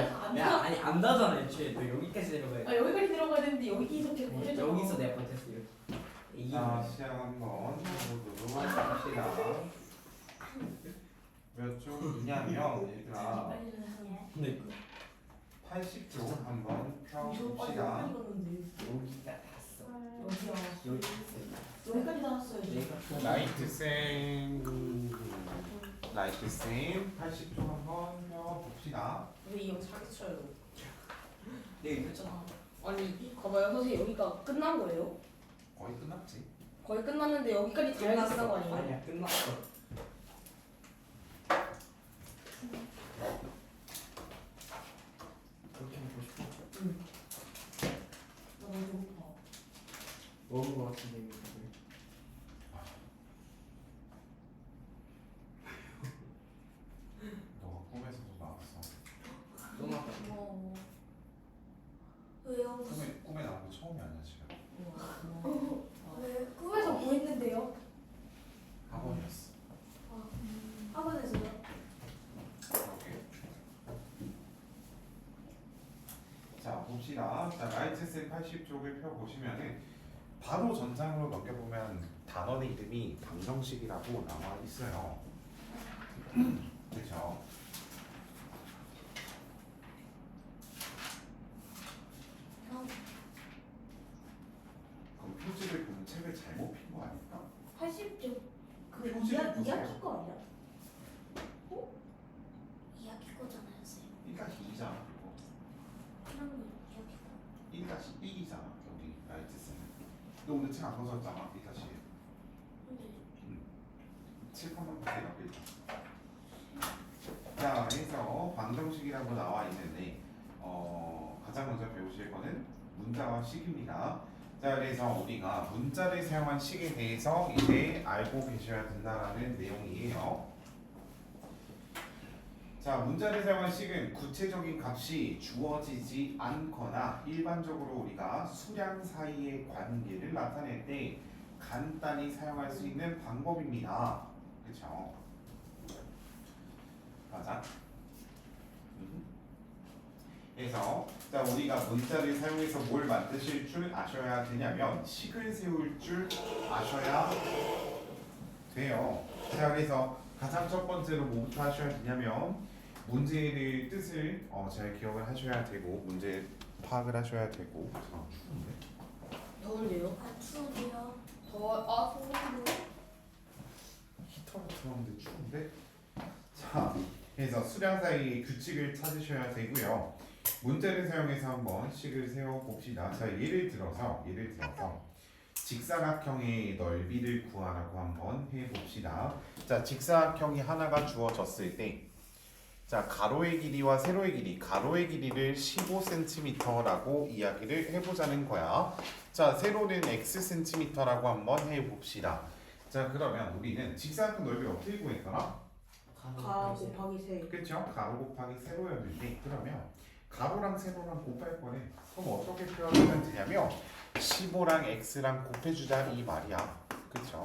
야 아니 안 나잖아 애초에. 너 여기까지 내려가야 돼. 여기까지 들어가야 되는데 여기 이렇게 보내줘. 여기서 내가 버텼어. 여기. 자, 시작 한번 해보도록 합시다. 몇 쪽이냐면 얘들아 빨리 좀 근데 80쪽 한번 펴봅시다. 여기가 닿았어. 여기요. 여기 있어. 여기까지 나왔어요. 내가 라이트 쌤 80쪽 한번 펴봅시다. 왜 이거 자기 쳐요? 내가 이겼잖아. 아니 봐봐요 선생님 여기가 끝난 거예요? 거의 끝났지? 거의 끝났는데 여기까지 다 끝난 거 아니에요? 아니야 끝났어. 그렇게 먹고 싶어. 나 너무 배고파. 먹은 거 같은데 이거. 너가 꿈에서도 나왔어. 또 나왔다. 고마워. 왜요? 꿈에 나온 거 처음이 아니야 지금. 왜? 꿈에서 뭐 했는데요? 학원이었어. 학원에서요? 그렇게. 자 봅시다. 자 라이트 쌤 80쪽을 펴보시면은 바로 전장으로 넘겨보면 단원의 이름이 방정식이라고 나와 있어요. 그렇죠? 그럼 표지를 보면 책을 잘못 핀 거 아닐까? 80쪽 그 표지를 보세요. 2학기 거 아니야? 어? 2학기 거잖아요 쌤. 1-2잖아 그리고 1학년 2학기 거. 1-1이잖아 여기 라이트 쌤. 너 오늘 책 안 가져왔잖아 1-1. 근데 칠판만 보세요 일단. 자 그래서 방정식이라고 나와 있는데 가장 먼저 배우실 거는 문자와 식입니다. 자 그래서 우리가 문자를 사용한 식에 대해서 이제 알고 계셔야 된다라는 내용이에요. 자 문자를 사용한 식은 구체적인 값이 주어지지 않거나 일반적으로 우리가 수량 사이의 관계를 나타낼 때 간단히 사용할 수 있는 방법입니다. 그렇죠? 맞아? 그래서 자 우리가 문자를 사용해서 뭘 만드실 줄 아셔야 되냐면 식을 세울 줄 아셔야 돼요. 자 그래서 가장 첫 번째로 뭐부터 하셔야 되냐면 문제의 뜻을 잘 기억을 하셔야 되고 문제 파악을 하셔야 되고. 더운데요? 아 추운데요? 더운데요? 히터를 틀었는데 추운데? 자 그래서 수량 사이의 규칙을 찾으셔야 되고요. 문자를 사용해서 한번 식을 세워봅시다. 자 예를 들어서 직사각형의 넓이를 구하라고 한번 해봅시다. 자 직사각형이 하나가 주어졌을 때 자 가로의 길이와 세로의 길이, 가로의 길이를 15cm라고 이야기를 해보자는 거야. 자 세로는 xcm라고 한번 해봅시다. 자 그러면 우리는 직사각형 넓이를 어떻게 구했더라? 가 곱하기 세. 그쵸? 가로 곱하기 세로였는데 그러면 가로랑 세로랑 곱할 거네. 그럼 어떻게 표현하면 되냐면 15랑 x랑 곱해주자 이 말이야. 그쵸?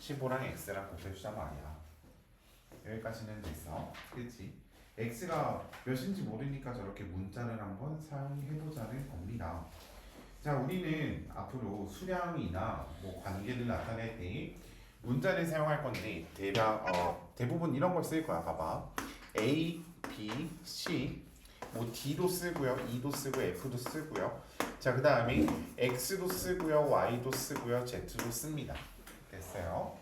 15랑 x랑 곱해주자 말이야. 여기까지는 됐어. 그치? x가 몇인지 모르니까 저렇게 문자를 한번 사용해보자는 겁니다. 자 우리는 앞으로 수량이나 뭐 관계를 나타낼 때 문자를 사용할 건데 대부분 이런 걸 쓸 거야. 봐봐. A, B, C 뭐 D도 쓰고요. E도 쓰고 F도 쓰고요. 자 그 다음에 X도 쓰고요. Y도 쓰고요. Z도 씁니다. 됐어요.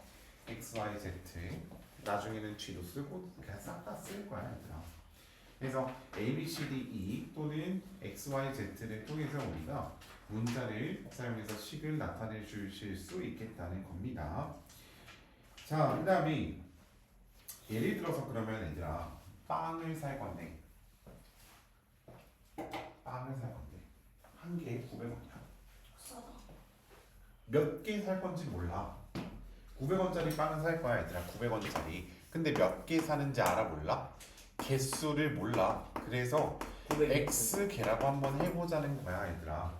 X, Y, Z 나중에는 G도 쓰고 그냥 싹 다 쓸 거야. 얘들아. 그래서 A, B, C, D, E 또는 X, Y, Z를 통해서 우리가 문자를 사용해서 식을 나타내 주실 수 있겠다는 겁니다. 자, 그 다음에 예를 들어서 그러면 얘들아 빵을 살 건데 한 개에 900원이야. 싸다. 몇 개 살 건지 몰라. 900원짜리 빵을 살 거야 얘들아. 900원짜리. 근데 몇 개 사는지 알아 몰라? 개수를 몰라. 그래서 X 개라고 한번 해보자는 거야 얘들아.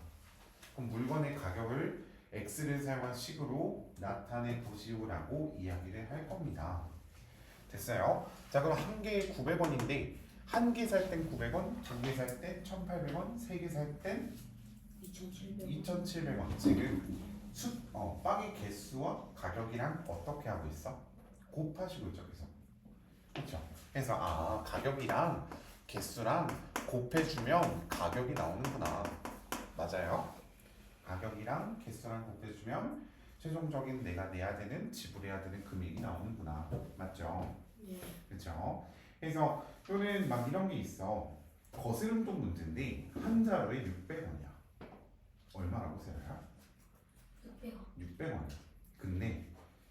그럼 물건의 가격을 X를 사용한 식으로 나타내 보시오라고 이야기를 할 겁니다. 됐어요? 자 그럼 한 개에 900원인데 한 개 살 땐 900원, 두 개 살 땐 1,800원, 세 개 살 땐 2,700원. 2,700원. 지금 빵의 개수와 가격이랑 어떻게 하고 있어? 곱하시고 있죠, 계속. 그렇죠? 그래서 가격이랑 개수랑 곱해주면 가격이 나오는구나. 맞아요. 가격이랑 개수랑 곱해주면 최종적인 내가 내야 되는 지불해야 되는 금액이 나오는구나. 맞죠? 네. 그렇죠? 그래서 또는 막 이런 게 있어. 거스름돈 문제인데 한 자루에 600원이야. 얼마라고 세요야? 600원. 600원이야. 근데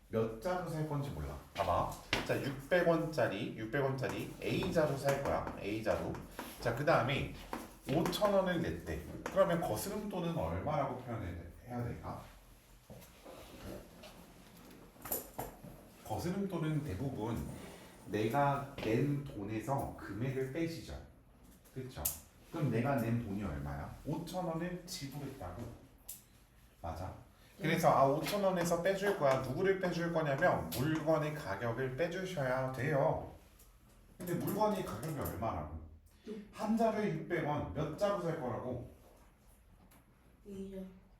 몇 자루 살 건지 몰라. 봐봐. 자, 600원짜리 A 자루 살 거야. A 자루. 자, 그 다음에 5,000원을 냈대. 그러면 거스름돈은 얼마라고 표현해야 될까? 거스름돈은 대부분 내가 낸 돈에서 금액을 빼시죠. 그렇죠? 그럼 내가 낸 돈이 얼마야? 5,000원을 지불했다고. 맞아. 그래서 5,000원에서 빼줄 거야. 누구를 빼줄 거냐면 물건의 가격을 빼주셔야 돼요. 근데 물건의 가격이 얼마라고? 한 자루에 600원. 몇 자루 살 거라고?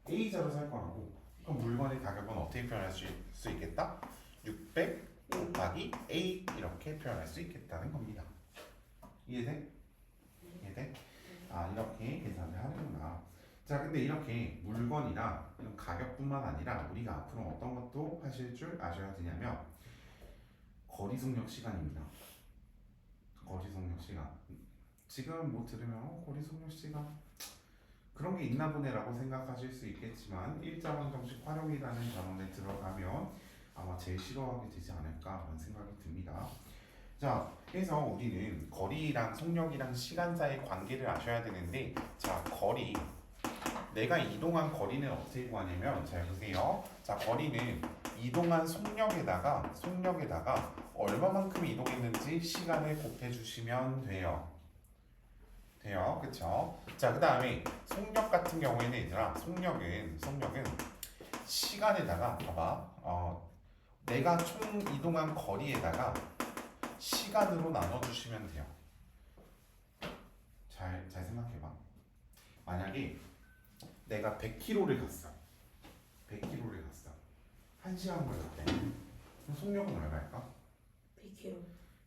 A 자루 살 거라고. 그럼 물건의 가격은 어떻게 표현할 수 있겠다? 600 곱하기 A 이렇게 표현할 수 있겠다는 겁니다. 이해돼? 이해돼? 이렇게 계산을 하는구나. 자, 근데 이렇게 물건이나 이런 가격뿐만 아니라 우리가 앞으로 어떤 것도 하실 줄 아셔야 되냐면 거리 속력 시간입니다. 거리 속력 시간. 지금 뭐 들으면 거리 속력 시간 그런 게 있나 보네라고 생각하실 수 있겠지만 일자원정식 활용이라는 단원에 들어가면 아마 제일 싫어하게 되지 않을까라는 생각이 듭니다. 자, 그래서 우리는 거리랑 속력이랑 시간 사이의 관계를 아셔야 되는데, 자, 거리. 내가 이동한 거리는 어떻게 구하냐면, 잘 보세요. 자, 거리는 이동한 속력에다가 얼마만큼 이동했는지 시간을 곱해주시면 돼요. 그쵸? 자, 그 다음에 속력 같은 경우에는 얘들아, 속력은 시간에다가 봐봐. 내가 총 이동한 거리에다가 시간으로 나눠주시면 돼요. 잘 생각해봐. 만약에 내가 100km를 갔어. 1시간 걸렸대. 그럼 속력은 얼마일까?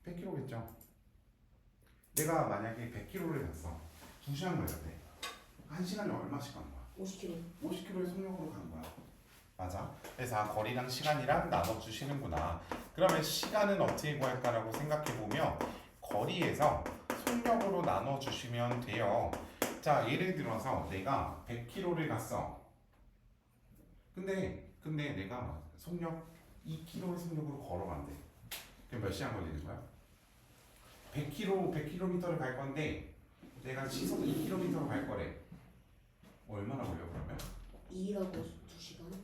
100km겠죠. 내가 만약에 100km를 갔어. 2시간 걸렸대. 1시간에 얼마씩 가는 거야? 50km. 50km의 속력으로 가는 거야. 맞아. 그래서 거리랑 시간이랑 나눠주시는구나. 그러면 시간은 어떻게 구할까라고 생각해보면 거리에서 속력으로 나눠주시면 돼요. 자, 예를 들어서 내가 100km를 갔어. 근데 내가 속력 2km의 속력으로 걸어간대. 그럼 몇 시간 걸리는 거야? 100km를 갈 건데 내가 시속 2km로 갈 거래. 얼마나 걸려 그러면? 2라고 2시간?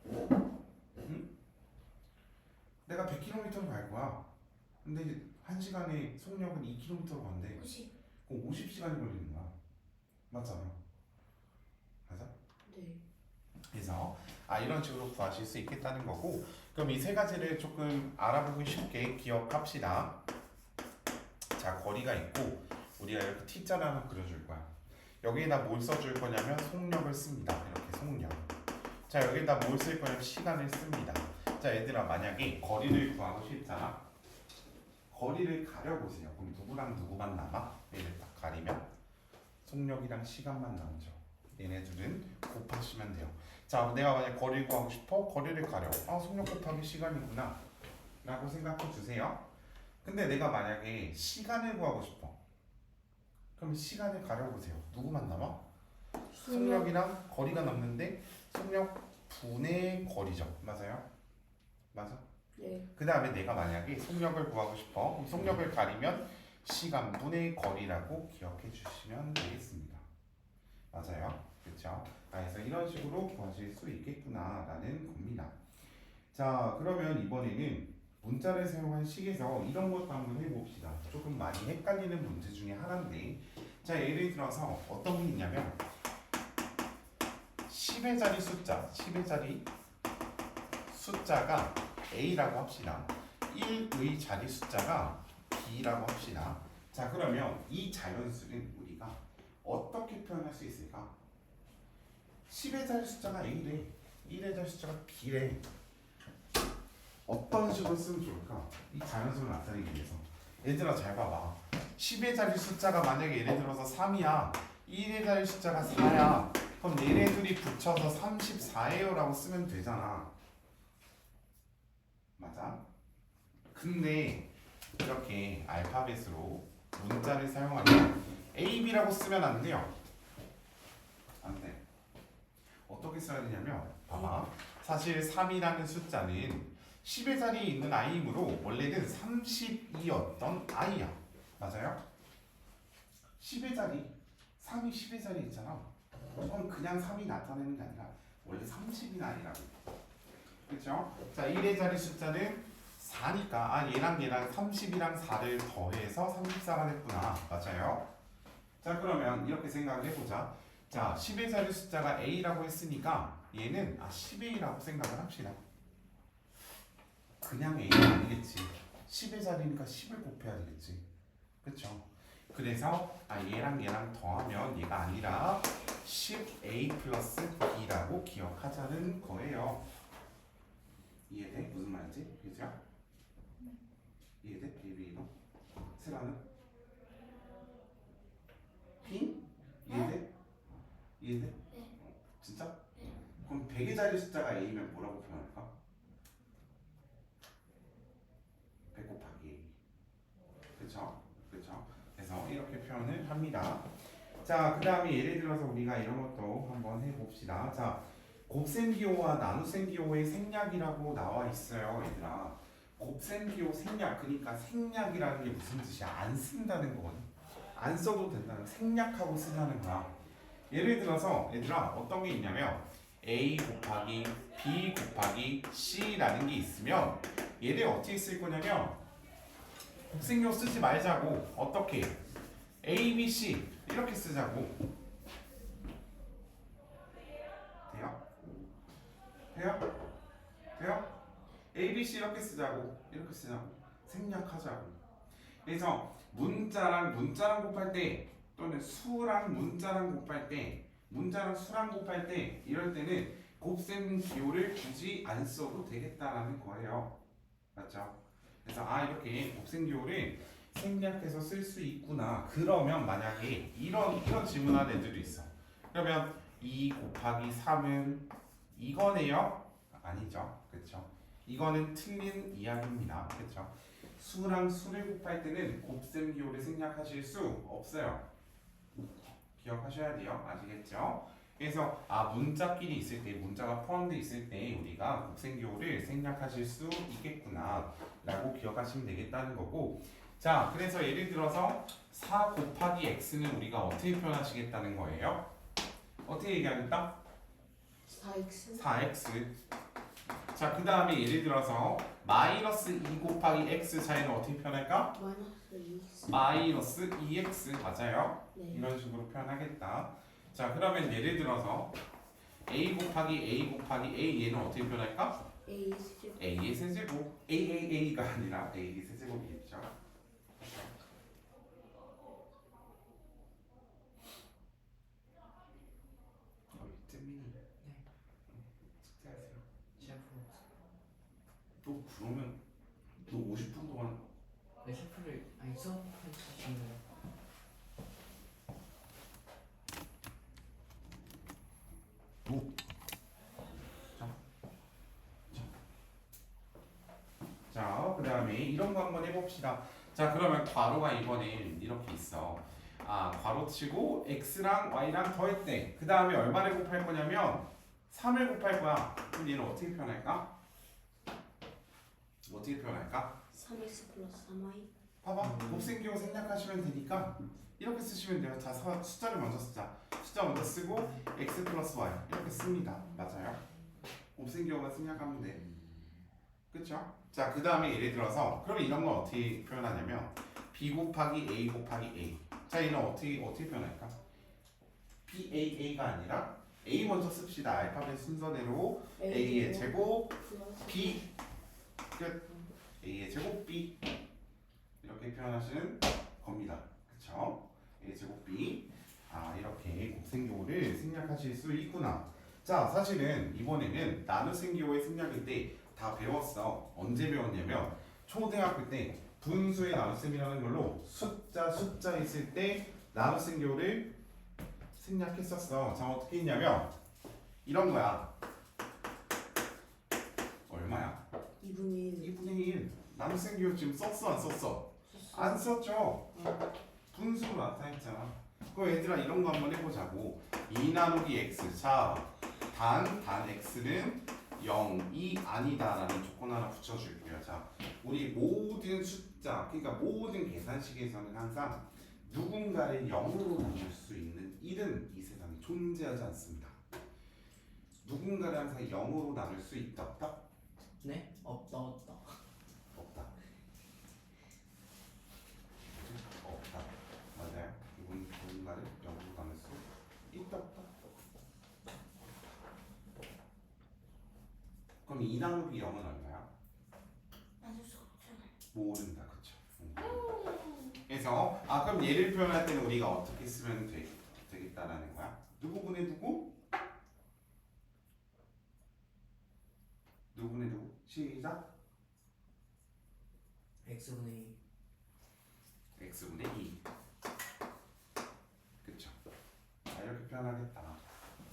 응? 내가 100km를 갈 거야. 근데 1시간에 속력은 2km로 간대. 50. 그럼 50시간이 걸리는 거야. 맞잖아. 맞아? 네. 그래서 이런 식으로 구하실 수 있겠다는 거고, 그럼 이 세 가지를 조금 알아보기 쉽게 기억합시다. 자, 거리가 있고 우리가 이렇게 T자를 하나 그려줄 거야. 여기에다 뭘 써줄 거냐면 속력을 씁니다. 이렇게 속력. 자, 여기에다 뭘 쓸 거냐면 시간을 씁니다. 자, 얘들아, 만약에 거리를 구하고 싶잖아. 거리를 가려보세요. 그럼 누구랑 누구만 남아? 얘를 딱 가리면 속력이랑 시간만 남죠. 얘네 둘은 곱하시면 돼요. 자, 내가 만약 거리를 구하고 싶어? 거리를 가려. 속력 곱하기 시간이구나 라고 생각해 주세요. 근데 내가 만약에 시간을 구하고 싶어. 그럼 시간을 가려보세요. 누구만 남아? 속력이랑 거리가 남는데 속력 분의 거리죠. 맞아요? 맞아? 네. 그 다음에 내가 만약에 속력을 구하고 싶어. 그럼 속력을 가리면 시간 분의 거리라고 기억해 주시면 되겠습니다. 맞아요? 그렇죠? 그래서 이런 식으로 구하실 수 있겠구나라는 겁니다. 자, 그러면 이번에는 문자를 사용한 식에서 이런 것도 한번 해봅시다. 조금 많이 헷갈리는 문제 중에 하나인데, 자, 예를 들어서 어떤 게 있냐면 10의 자리 숫자가 A라고 합시다. 1의 자리 숫자가 B라고 합시다. 자 그러면 이 자연수는 우리가 어떻게 표현할 수 있을까? 10의 자리 숫자가 A래, 1의 자리 숫자가 B래. 어떤 식으로 쓰면 좋을까? 이 자연수를 나타내기 위해서. 얘들아 잘 봐봐. 10의 자리 숫자가 만약에 예를 들어서 3이야, 1의 자리 숫자가 4야. 그럼 얘네들이 붙여서 34예요 라고 쓰면 되잖아. 맞아? 근데 이렇게 알파벳으로 문자를 사용하면 A, B라고 쓰면 안 돼요. 안 돼. 어떻게 써야 되냐면 봐봐. 사실 3이라는 숫자는 10의 자리에 있는 i이므로 원래는 32였던 i야. 맞아요? 10의 자리, 3이 10의 자리에 있잖아. 그럼 그냥 3이 나타내는 게 아니라 원래 30인 i라고. 그렇죠? 자, 1의 자리 숫자는 4니까 얘랑 30이랑 4를 더해서 34가 됐구나. 맞아요? 자 그러면 이렇게 생각을 해보자. 자 10의 자리 숫자가 A라고 했으니까 얘는 10A라고 생각을 합시다. 그냥 A는 아니겠지. 10의 자리니까 10을 곱해야 되겠지. 그쵸? 그래서 얘랑 더하면 얘가 아니라 10A 플러스 B라고 기억하자는 거예요. 이해돼? 무슨 말인지? 그죠? 이해돼? 베이비너? 세라는? 핑? 이해돼? 이해돼? 네. 진짜? 네. 그럼 100의 자리 숫자가 A면 뭐라고 표현할까? 100 곱하기 A. 그쵸? 그쵸? 그래서 이렇게 표현을 합니다. 자, 그 다음에 예를 들어서 우리가 이런 것도 한번 해봅시다. 자, 곱셈기호와 나눗셈기호의 생략이라고 나와 있어요, 얘들아. 곱셈기호 생략, 그러니까 생략이라는 게 무슨 뜻이야? 안 쓴다는 거거든. 안 써도 된다는, 생략하고 쓰자는 거야. 예를 들어서 얘들아 어떤 게 있냐면 A 곱하기 B 곱하기 C라는 게 있으면 얘를 어떻게 쓸 거냐면 곱셈기호 쓰지 말자고 어떻게 A, B, C 이렇게 쓰자고. 돼요? 돼요? 돼요? A, B, C 이렇게 쓰자고. 이렇게 쓰자고. 생략하자고. 그래서 문자랑 곱할 때 또는 수랑 문자랑 곱할 때, 문자랑 수랑 곱할 때 이럴 때는 곱셈 기호를 굳이 안 써도 되겠다라는 거예요. 맞죠? 그래서 이렇게 곱셈 기호를 생략해서 쓸 수 있구나. 그러면 만약에 이런 질문하는 애들도 있어. 그러면 2 곱하기 3은 이거네요? 아니죠. 그렇죠? 이거는 틀린 이야기입니다. 그렇죠? 수랑 수를 곱할 때는 곱셈 기호를 생략하실 수 없어요. 기억하셔야 돼요. 아시겠죠? 그래서 문자끼리 있을 때, 문자가 포함되어 있을 때 우리가 곱셈 기호를 생략하실 수 있겠구나 라고 기억하시면 되겠다는 거고. 자, 그래서 예를 들어서 4 곱하기 x는 우리가 어떻게 표현하시겠다는 거예요? 어떻게 얘기하겠다? 4x 4x. 자, 그 다음에 예를 들어서 마이너스 2 곱하기 x 차이는 어떻게 표현할까? 마이너스 2x 마이너스 2x. 맞아요? 네. 이런 식으로 표현하겠다. 자, 그러면 예를 들어서 a 곱하기 a 얘는 어떻게 표현할까? a 세제곱 a의 세제곱. a가 아니라 a의 세제곱이겠죠. 잼민이. 네. 숙제하세요. 셰프. 너 그러면 너 50분 동안 네, 셰프를 아니 수업할 수 있나요? 자, 그 다음에 이런 거 한번 해봅시다. 자, 그러면 괄호가 이번엔 이렇게 있어. 괄호치고 x랑 y랑 더했대. 그 다음에 얼마를 곱할 거냐면 3을 곱할 거야. 그럼 얘는 어떻게 표현할까? 어떻게 표현할까? 3x 플러스 3y 봐봐. 곱셈기호 생략하시면 되니까 이렇게 쓰시면 돼요. 자, 숫자를 먼저 쓰자. 숫자 먼저 쓰고 x 플러스 y 이렇게 씁니다. 맞아요? 곱셈기호만 생략하면 돼. 그쵸? 자, 그 다음에 예를 들어서 그럼 이런 건 어떻게 표현하냐면 b 곱하기 a 곱하기 a. 자, 얘는 어떻게 표현할까? ba가 아니라 a 먼저 씁시다. 알파벳 순서대로 a의 제곱 플러스 b 끝. a의 제곱 b 이렇게 표현하시는 겁니다. 그쵸? A제곱 B. 이렇게 곱셈교호를 생략하실 수 있구나. 자, 사실은 이번에는 나눗셈교호의 생략인데 다 배웠어. 언제 배웠냐면 초등학교 때 분수의 나눗셈이라는 걸로 숫자 있을 때 나눗셈교호를 생략했었어. 자, 어떻게 했냐면 이런 거야. 얼마야? 2분의 1. 2분의 1. 나눗셈교호 지금 썼어 안 썼어? 안 썼죠. 분수로 나타냈잖아. 그럼 얘들아 이런 거 한번 해보자고. 2 나누기 x. 자, 단 x는 0이 아니다라는 조건 하나 붙여줄게요. 자, 우리 모든 숫자, 그러니까 모든 계산식에서는 항상 누군가를 0으로 나눌 수 있는 일은 이 세상에 존재하지 않습니다. 누군가를 항상 0으로 나눌 수 있다 없다? 네? 없다. 없다. 없다. 맞아요. 누군가를 0으로 나눌 수 있다 없다? 그럼 2 나누기 0은 얼마야? 맞을 수 없잖아요. 모른다. 그쵸? 그래서 그럼 얘를 표현할 때는 우리가 어떻게 쓰면 되겠다라는 거야? 누구분의 누구? 누구분의 누구? 시작. x분의 2. x분의 2. 그쵸? 이렇게 표현하겠다.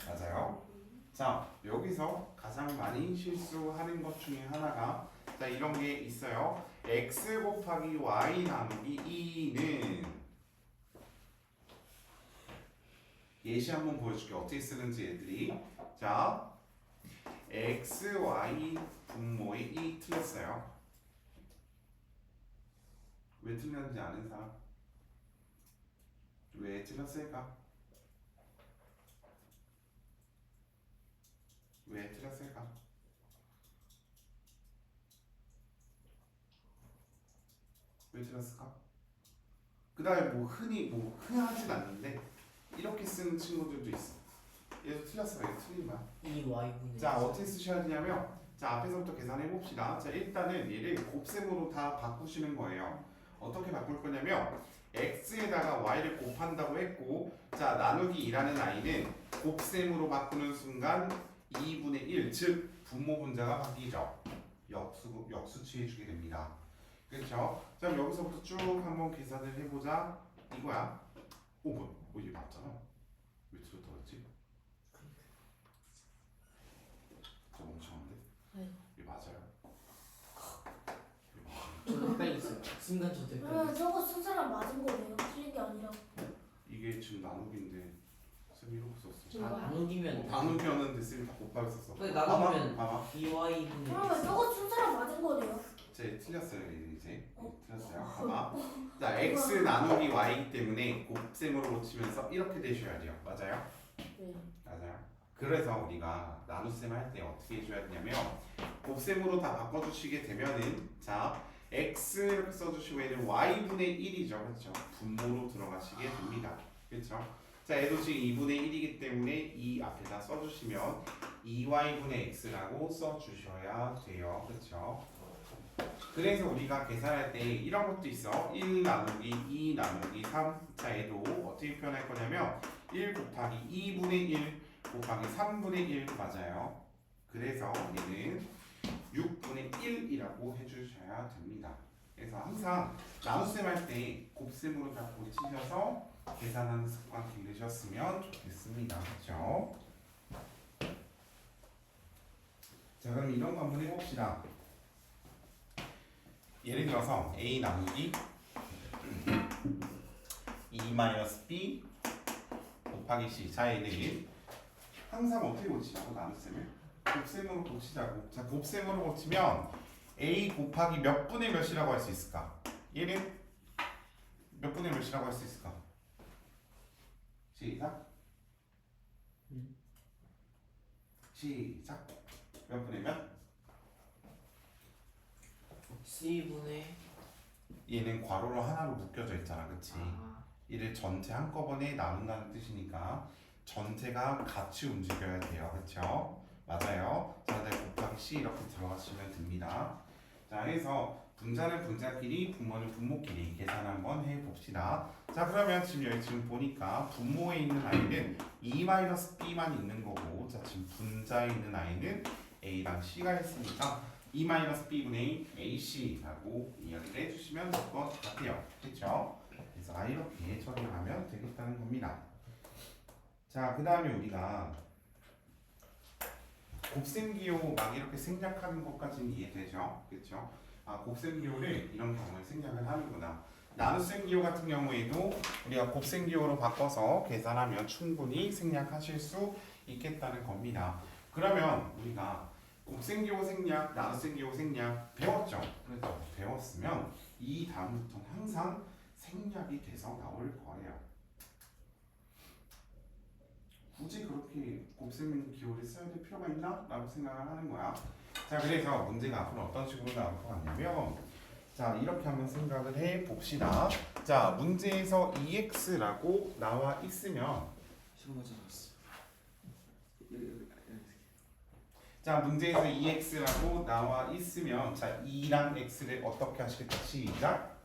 맞아요. 자, 여기서 가장 많이 실수하는 것 중에 하나가 자, 이런 게 있어요. x 곱하기 y 나누기 2는 예시 한번 보여줄게. 어떻게 쓰는지 애들이. 자, x, y 분모의 2 틀렸어요. 왜 틀렸는지 아는 사람? 왜 틀렸을까? 왜 틀렸을까? 왜 틀렸을까? 그 다음에 흔하진 않는데 이렇게 쓰는 친구들도 있어. 얘도 틀렸어. 얘 틀린 거야. 2y분의 자, 어떻게 쓰셔야 되냐면 자, 앞에서부터 계산해 봅시다. 자, 일단은 얘를 곱셈으로 다 바꾸시는 거예요. 어떻게 바꿀 거냐면 x에다가 y를 곱한다고 했고 자, 나누기 2라는 i는 곱셈으로 바꾸는 순간 2분의 1, 즉 분모 분자가 바뀌죠. 역수 취해주게 됩니다. 그렇죠? 자, 그럼 여기서부터 쭉 한번 계산을 해보자. 이거야. 이게 맞잖아. 왜 틀렸다 그랬지? 저 멍청한데? 이게 맞아요. 저도 헷갈렸어요. 순간 저도 그러면 헷갈렸어요. 저거 쓴 사람 맞은 거예요? 틀린 게 아니라. 이게 지금 나누기인데 쌤이 이러고 썼어. 나누기면 나누기였는데 쌤이 다 곱하기 썼어. 근데 나누면 봐봐. 2y분의 그러면 저거 쓴 사람 맞은 거네요? 제 틀렸어요 이제. 틀렸어요. 봐봐. 자, x 나누기 y 때문에 곱셈으로 고치면서 이렇게 되셔야 돼요. 맞아요? 네. 맞아요. 그래서 우리가 나눗셈 할 때 어떻게 해줘야 되냐면 곱셈으로 다 바꿔주시게 되면은 자, x 이렇게 써주시고 얘는 y분의 1이죠. 그렇죠? 분모로 들어가시게 됩니다. 그렇죠? 자, 얘도 지금 2분의 1이기 때문에 이 앞에다 써주시면 2y분의 x라고 써주셔야 돼요. 그렇죠? 그래서 우리가 계산할 때 이런 것도 있어. 1 나누기 2 나누기 3. 자, 얘도 어떻게 표현할 거냐면 1 곱하기 2분의 1 곱하기 3분의 1 맞아요. 그래서 얘는 6분의 1이라고 해주셔야 됩니다. 그래서 항상 나눗셈 할 때 곱셈으로 다 고치셔서 계산하는 습관 기르셨으면 좋겠습니다. 그렇죠? 자, 그럼 이런 거 한번 해봅시다. 예를 들어서 a 나누기 2-b 곱하기 c. 자, 얘는 항상 어떻게 고치냐고 나눗셈을 곱셈으로 고치자고. 자, 곱셈으로 고치면 a 곱하기 몇 분의 몇이라고 할 수 있을까? 얘는 몇 분의 몇이라고 할 수 있을까? 시작. 시작. 몇 분의 몇? c분의 얘는 괄호로 하나로 묶여져 있잖아, 그치? 얘를 전체 한꺼번에 나눈다는 뜻이니까 전체가 같이 움직여야 돼요, 그렇죠? 맞아요. 자, 네, 곱하기 c 이렇게 들어가시면 됩니다. 자, 해서 분자는 분자끼리, 분모는 분모끼리 계산 한번 해봅시다. 자, 그러면 지금 여기 지금 보니까 분모에 있는 아이는 E-B만 있는 거고, 자, 지금 분자에 있는 아이는 A랑 C가 있으니까 E-B분의 AC라고 이야기를 해주시면 될 것 같아요. 그렇죠? 그래서 이렇게 처리하면 되겠다는 겁니다. 자, 그 다음에 우리가 곱셈기호 막 이렇게 생략하는 것까지는 이해되죠? 그렇죠? 곱셈기호를 이런 경우에 생략을 하는구나. 나눗셈기호 같은 경우에도 우리가 곱셈기호로 바꿔서 계산하면 충분히 생략하실 수 있겠다는 겁니다. 그러면 우리가 곱셈기호 생략, 나눗셈기호 생략 배웠죠? 그래서 배웠으면 이 다음부터는 항상 생략이 돼서 나올 거예요. 굳이 그렇게 곱셈기호를 써야 될 필요가 있나? 라고 생각을 하는 거야. 자, 그래서 문제가 앞으로 어떤 식으로 나올 것 같냐면, 자, 이렇게 한번 생각을 해 봅시다. 자, 문제에서 EX라고 나와 있으면, 시간 가져갔어. 자, 문제에서 EX라고 나와 있으면, 자, 2랑 X를 어떻게 하시겠다? 시작.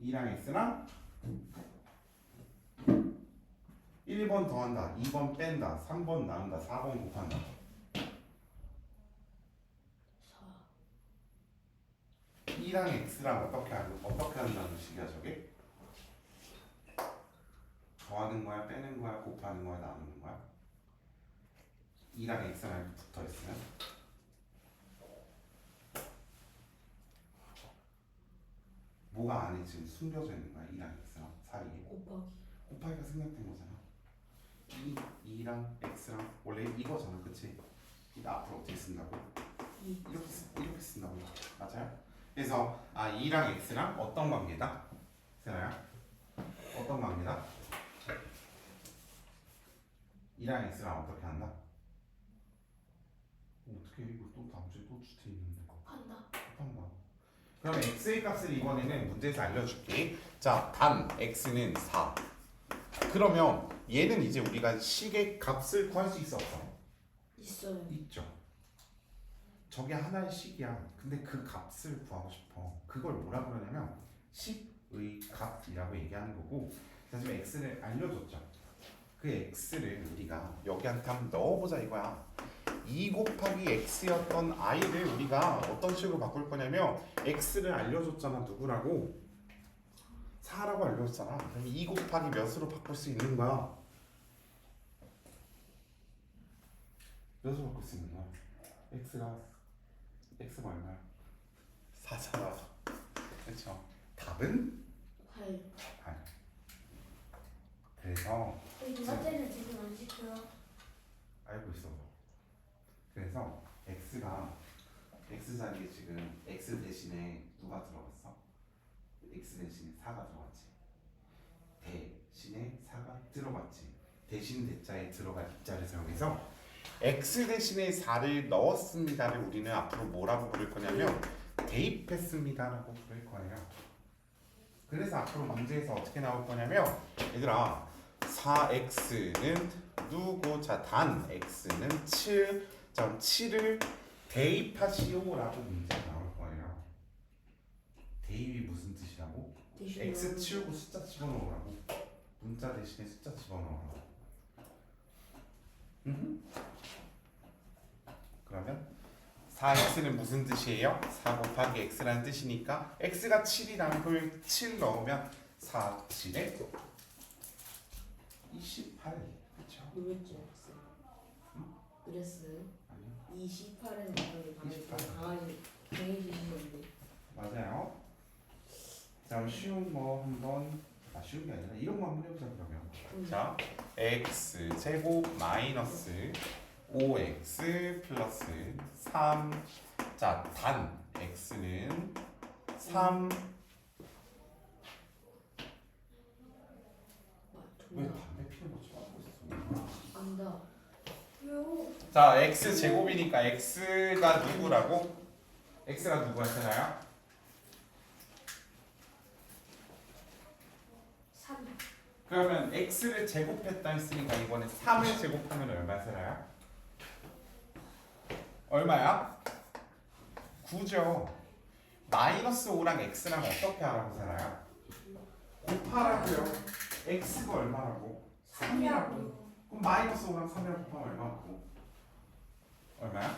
2랑 X랑 1번 더한다, 2번 뺀다, 3번 나눈다, 4번 곱한다. 2랑 X랑 어떻게 한다는 식이야 저게? 더하는 거야, 빼는 거야, 곱하는 거야, 나누는 거야? 2랑 X랑 이렇게 붙어 있으면 뭐가 안에 지금 숨겨져 있는 거야? 2랑 X랑 사이에 곱하기가 생략된 거잖아. 2랑 X랑 원래 이거잖아, 그치? 이거 앞으로 어떻게 쓴다고? 이렇게 쓴다고. 맞아요? 그래서 2랑 X랑 어떤 관계다? 세나야? 어떤 관계다? 2랑 X랑 어떻게 한다? 어떻게 이거 또 다음 주에 또 주제 있는데 곱한다. 곱한다. 그럼 X의 값을 이번에는 문제에서 알려줄게. 자, 단 X는 4. 그러면 얘는 이제 우리가 식의 값을 구할 수 있어 없어? 있어요. 있죠. 저게 하나의 식이야. 근데 그 값을 구하고 싶어. 그걸 뭐라 그러냐면 식의 값이라고 얘기하는 거고. 자, 지금 x를 알려줬죠. 그 x를 우리가 여기한테 한번 넣어보자 이거야. 2 곱하기 x였던 i를 우리가 어떤 식으로 바꿀 거냐면 x를 알려줬잖아. 누구라고? 4라고 알려줬잖아. 그럼 2 곱하기 몇으로 바꿀 수 있는 거야? 몇으로 바꿀 수 있는 거야? x가 얼마야? 4잖아. 그렇죠? 답은 8. 8. 그래서 누가 때는 지금 안 시켜요? 알고 있어. 그래서 x가 x 자리에 지금 x 대신에 누가 들어갔어? x 대신에 4가 들어갔지. 대신에 4가 들어갔지. 대신 대자에 들어갈 입자를 사용해서 x 대신에 4를 넣었습니다를 우리는 앞으로 뭐라고 부를 거냐면 대입했습니다라고 부를 거예요. 그래서 앞으로 문제에서 어떻게 나올 거냐면 얘들아 4x는 누구? 자, 단 x는 7. 자, 7을 대입하시오라고 문제가 나올 거예요. 대입이 무슨 뜻이라고? x 치우고 숫자 집어넣으라고. 문자 대신에 숫자 집어넣으라고. 그러면 4x는 무슨 뜻이에요? 4 곱하기 x라는 뜻이니까 x가 7이라는 걸 7 넣으면 4, 7에 28. 그렇죠? 그랬죠. 그랬어요. 아니요. 28은 저희 28. 강아지 정해주신 건데. 맞아요. 자, 그럼 쉬운 거 한번 쉬운 게 아니라 이런 거 한번 해보자 그러면. 자, x 제곱 마이너스 5x 플러스 3. 자, 단 x는 3. 왜 담배 피는 거 좋아하고 있어? 안다. 왜요? 자, x 제곱이니까 x가 누구라고? x가 누구였잖아요? 3. 그러면 x를 제곱했다 했으니까 이번에 3을 제곱하면 얼마 살아요? 얼마야? 9죠. 마이너스 5랑 x랑 어떻게 하라고 살아요? 곱하라고요. x가 얼마라고? 3이라고. 그럼 마이너스 5랑 3이랑 곱하면 얼마고? 얼마야?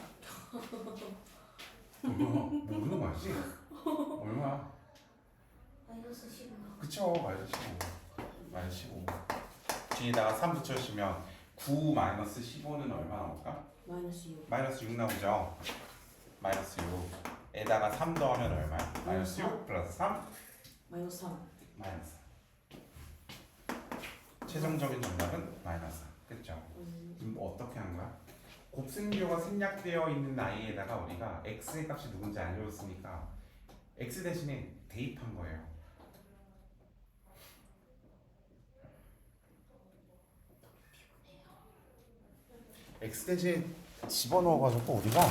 모르는 거 알지? 얼마야? 마이너스 15. 그쵸, 마이너스 15. 마이너스 15. 뒤에다가 3 붙여주시면 9 마이너스 15는 얼마 나올까? 마이너스 6. 마이너스 6 나오죠? 마이너스 6에다가 3 더하면 얼마야? 마이너스 6 플러스 3 마이너스 3. 마이너스 4. 최종적인 정답은 마이너스 4. 그쵸? 그럼 어떻게 한 거야? 곱셈비호가 생략되어 있는 i에다가 우리가 x의 값이 누군지 알려줬으니까 x 대신에 대입한 거예요. x 대신에 집어넣어가지고 우리가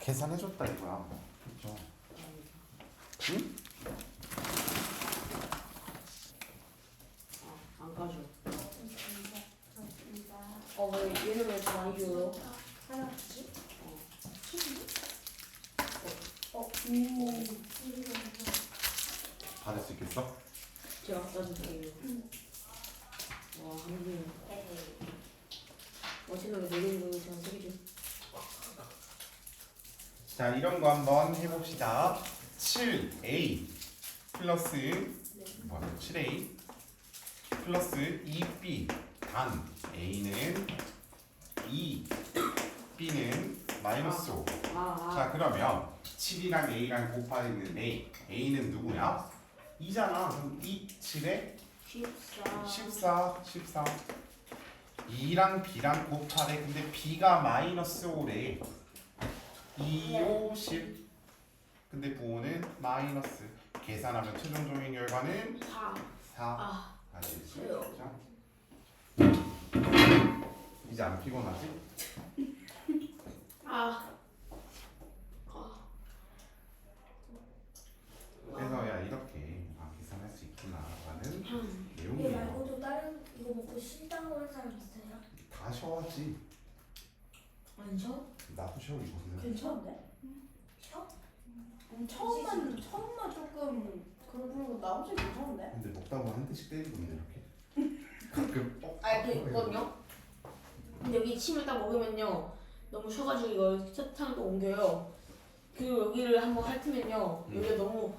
계산해줬다 이거야. 그렇죠? 응? 안 까줘. 감사합니다. 왜 얘는 왜 이렇게 많이 줘요? 하나씩? 받을 수 있겠어? 제가 갖다 줄게요. 와, 한 개. 멋있는 거 내리는 거 제가 세개 줘. 자, 이런 거 한번 해봅시다. 7a 플러스 7a 플러스 2b 단 a는 2 b는 마이너스 5. 자, 그러면 7이랑 a랑 곱하는 a는 누구야? 2잖아. 그럼 2, 7에 14 2랑 b랑 곱하래. 근데 b가 마이너스 5래. 2, 5, 10. 근데 부호는 마이너스. 계산하면 최종적인 결과는 4. 알겠지? 싫어요. 자. 이제 안 피곤하지? 그래서 야 이렇게 계산할 수 있구나라는 얘 내용이에요. 말고도 다른 이거 먹고 싫다고 하는 사람 있어요? 다 쉬어하지. 안 줘? 나도 쉬어 이거는. 괜찮은데? 쉬어? 처음만 조금 그러고 나머지 괜찮은데? 근데 먹다 보면 한 대씩 때리던데 이렇게. 가끔 그거든요. 근데 여기 침을 딱 먹으면요, 너무 쉬어가지고 이거 사탕도 옮겨요. 그리고 여기를 한번 핥으면요, 여기가 너무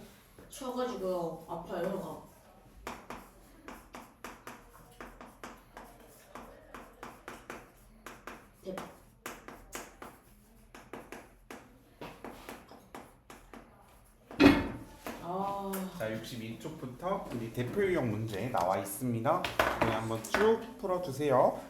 쉬어가지고요, 아파요 혀가. 대박. 자 62쪽부터 우리 대표 유형 문제 나와 있습니다. 그냥 한번 쭉 풀어주세요.